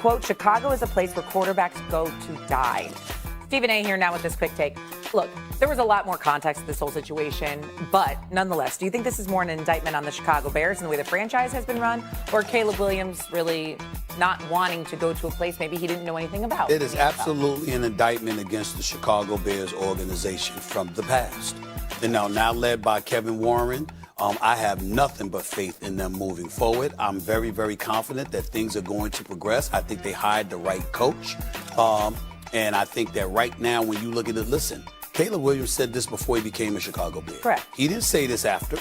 quote, Chicago is a place where quarterbacks go to die. Stephen A. here now with this quick take. Look, there was a lot more context to this whole situation, but nonetheless, do you think this is more an indictment on the Chicago Bears and the way the franchise has been run, or Caleb Williams really not wanting to go to a place maybe he didn't know anything about? It is absolutely an indictment against the Chicago Bears organization from the past. And now led by Kevin Warren, I have nothing but faith in them moving forward. I'm very, very confident that things are going to progress. I think they hired the right coach. And I think that right now, when you look at it, listen, Caleb Williams said this before he became a Chicago Bear. Correct. He didn't say this after.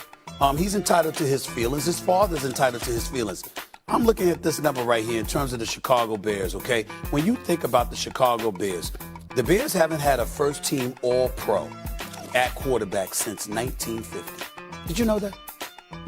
He's entitled to his feelings. His father's entitled to his feelings. I'm looking at this number right here in terms of the Chicago Bears, okay? When you think about the Chicago Bears, the Bears haven't had a first-team All-Pro at quarterback since 1950. Did you know that?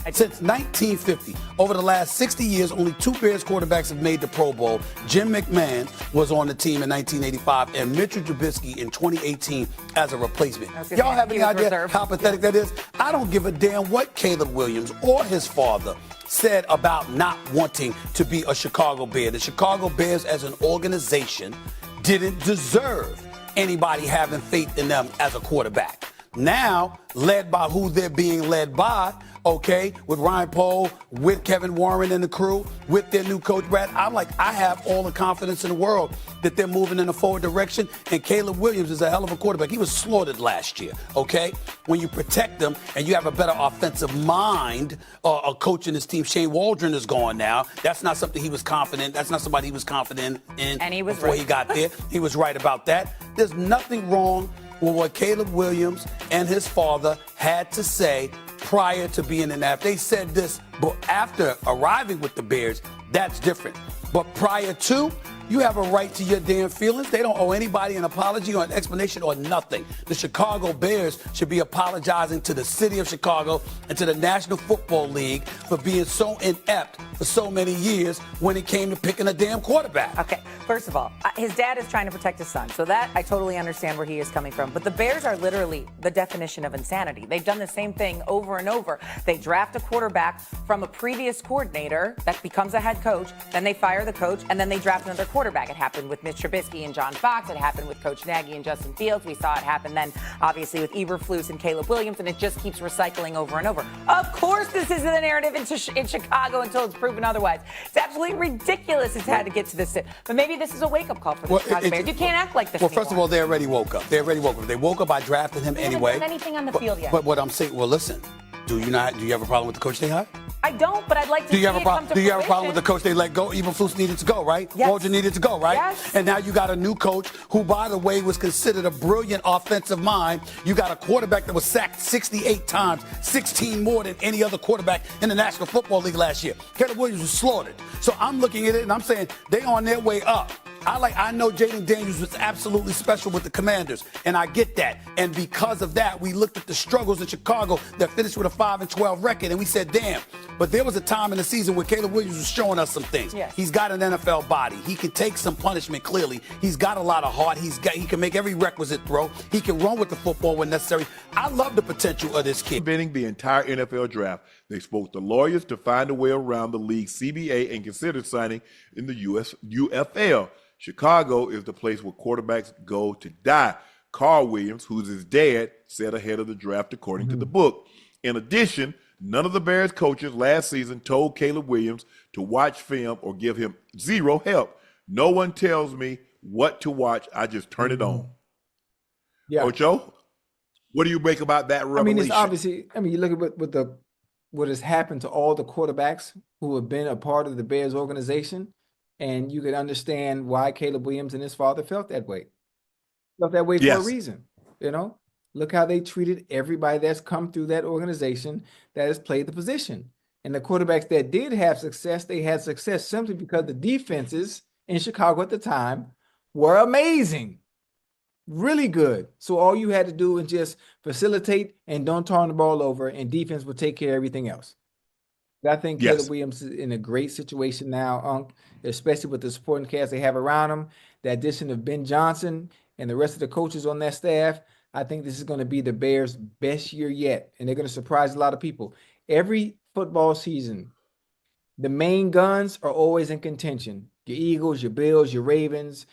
Since 1950, over the last 60 years, only 2 Bears quarterbacks have made the Pro Bowl. Jim McMahon was on the team in 1985, and Mitchell Trubisky in 2018 as a replacement. Y'all have any idea how pathetic that is? I don't give a damn what Caleb Williams or his father said about not wanting to be a Chicago Bear. The Chicago Bears as an organization didn't deserve anybody having faith in them as a quarterback. Now, led by who they're being led by, okay, with Ryan Pohl, with Kevin Warren and the crew, with their new coach, Brad, I have all the confidence in the world that they're moving in a forward direction, and Caleb Williams is a hell of a quarterback. He was slaughtered last year, okay? When you protect them and you have a better offensive mind, coaching his team, Shane Waldron is gone now. That's not something he was confident. That's not somebody he was confident in and he was before he got there. He was right about that. There's nothing wrong with what Caleb Williams and his father had to say prior to being in that. They said this, but after arriving with the Bears, that's different. But prior to, you have a right to your damn feelings. They don't owe anybody an apology or an explanation or nothing. The Chicago Bears should be apologizing to the city of Chicago and to the National Football League for being so inept for so many years when it came to picking a damn quarterback. Okay, first of all, his dad is trying to protect his son, so that I totally understand where he is coming from. But the Bears are literally the definition of insanity. They've done the same thing over and over. They draft a quarterback from a previous coordinator that becomes a head coach, then they fire the coach, and then they draft another quarterback. It happened with Mitch Trubisky and John Fox. It happened with Coach Nagy and Justin Fields. We saw it happen then, obviously, with Eberflus and Caleb Williams, and it just keeps recycling over and over. Of course, this isn't the narrative in Chicago until it's proven otherwise. It's absolutely ridiculous it's had to get to this. But maybe this is a wake-up call for the Chicago Bears. You can't act like this anymore. First of all, they already woke up. They woke up by drafting him anyway. They haven't done anything on the field yet. But what I'm saying, well, listen, do you have a problem with the coach they hired? I don't, but I'd like to see it come to fruition. Do you have a problem with the coach they let go? Eberflus needed to go, right? Yes. Waldron needed to go, right? Yes. And now you got a new coach who, by the way, was considered a brilliant offensive mind. You got a quarterback that was sacked 68 times, 16 more than any other quarterback in the National Football League last year. Caleb Williams was slaughtered. So I'm looking at it and I'm saying they on their way up. I know Jayden Daniels was absolutely special with the Commanders, and I get that. And because of that, we looked at the struggles in Chicago that finished with a 5-12 record, and we said, damn. But there was a time in the season where Caleb Williams was showing us some things. Yes. He's got an NFL body. He can take some punishment, clearly. He's got a lot of heart. He can make every requisite throw. He can run with the football when necessary. I love the potential of this kid. Preventing the entire NFL draft, they spoke to lawyers to find a way around the league's CBA and considered signing in the UFL. Chicago is the place where quarterbacks go to die. Carl Williams, who's his dad, said ahead of the draft, according to the book. In addition, none of the Bears coaches last season told Caleb Williams to watch film or give him zero help. No one tells me what to watch. I just turn it on. Yeah. Ocho, what do you make about that revelation? It's obviously, you look at what has happened to all the quarterbacks who have been a part of the Bears organization. And you could understand why Caleb Williams and his father felt that way. For a reason, Look how they treated everybody that's come through that organization that has played the position. And the quarterbacks that did have success, they had success simply because the defenses in Chicago at the time were amazing. Really good. So all you had to do was just facilitate and don't turn the ball over, and defense would take care of everything else. I think Caleb Williams is in a great situation now, especially with the supporting cast they have around him. The addition of Ben Johnson and the rest of the coaches on that staff, I think this is going to be the Bears' best year yet, and they're going to surprise a lot of people. Every football season, the main guns are always in contention. Your Eagles, your Bills, your Ravens,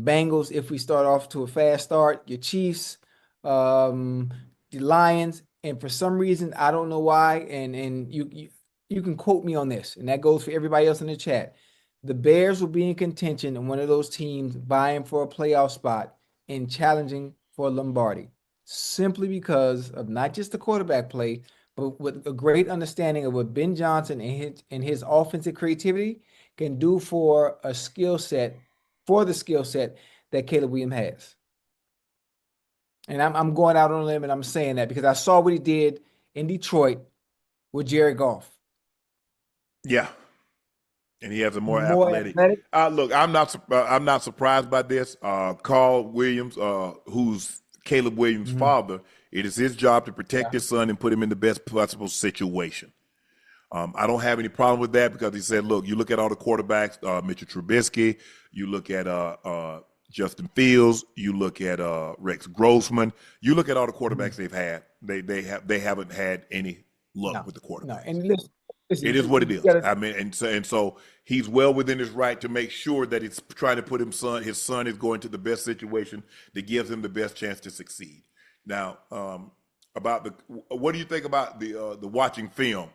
Bengals, if we start off to a fast start, your Chiefs, the Lions, and for some reason, I don't know why, and you can quote me on this, and that goes for everybody else in the chat. The Bears will be in contention in one of those teams vying for a playoff spot and challenging for Lombardi, simply because of not just the quarterback play, but with a great understanding of what Ben Johnson and his offensive creativity can do for a skill set, for the skill set that Caleb Williams has. And I'm going out on a limb and I'm saying that because I saw what he did in Detroit with Jared Goff. Yeah, and he has a more More athletic. athletic. Look, I'm not surprised by this. Carl Williams, who's Caleb Williams' father, it is his job to protect his son and put him in the best possible situation. I don't have any problem with that because he said, look, you look at all the quarterbacks, Mitchell Trubisky, you look at Justin Fields, you look at Rex Grossman, you look at all the quarterbacks they've had. They haven't had any luck with the quarterbacks. No, and listen, it is what it is. I mean, and so he's well within his right to make sure that he's trying to put his son is going to the best situation that gives him the best chance to succeed. Now, what do you think about the watching film?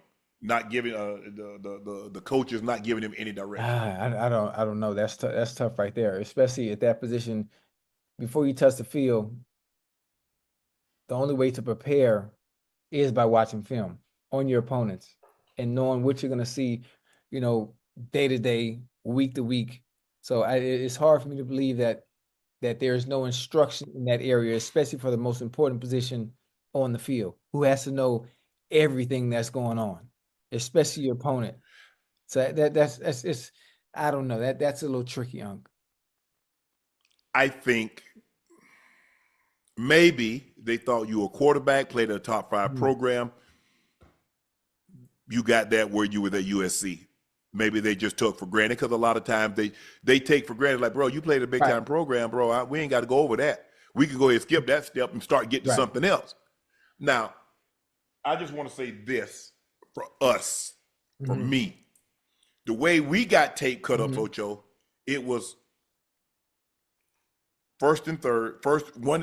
Not giving the coaches not giving him any direction. I don't know. That's tough right there, especially at that position. Before you touch the field, the only way to prepare is by watching film on your opponents and knowing what you're going to see, day to day, week to week. So it's hard for me to believe that there's no instruction in that area, especially for the most important position on the field, who has to know everything that's going on, especially your opponent. So that's I don't know. That's a little tricky, Unc. I think maybe they thought you were a quarterback, played at a top 5 program. You got that where you were at USC. Maybe they just took for granted because a lot of times they take for granted, like, bro, you played a big time program, bro. We ain't got to go over that. We can go ahead and skip that step and start getting to something else. Now, I just want to say this for us, for me. The way we got tape cut up, Ocho, it was third and 1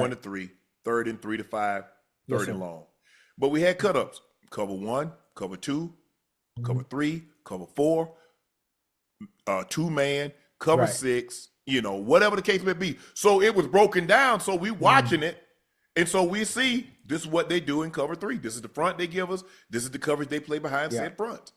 to 3, third and 3 to 5, third and long. But we had cut ups. Cover 1, cover 2, cover 3, cover 4, 2-man, cover 6, whatever the case may be. So it was broken down. So we watching it. And so we see this is what they do in cover 3. This is the front they give us. This is the coverage they play behind said front.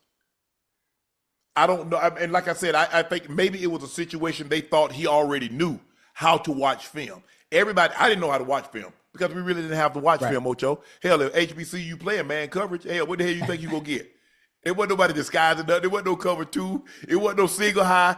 I don't know. And like I said, I think maybe it was a situation they thought he already knew how to watch film. I didn't know how to watch film because we really didn't have to watch film, Ocho. Hell, if HBCU playing man coverage, hell, what the hell you think you gonna get? It wasn't nobody disguising nothing. It wasn't no cover 2. It wasn't no single high.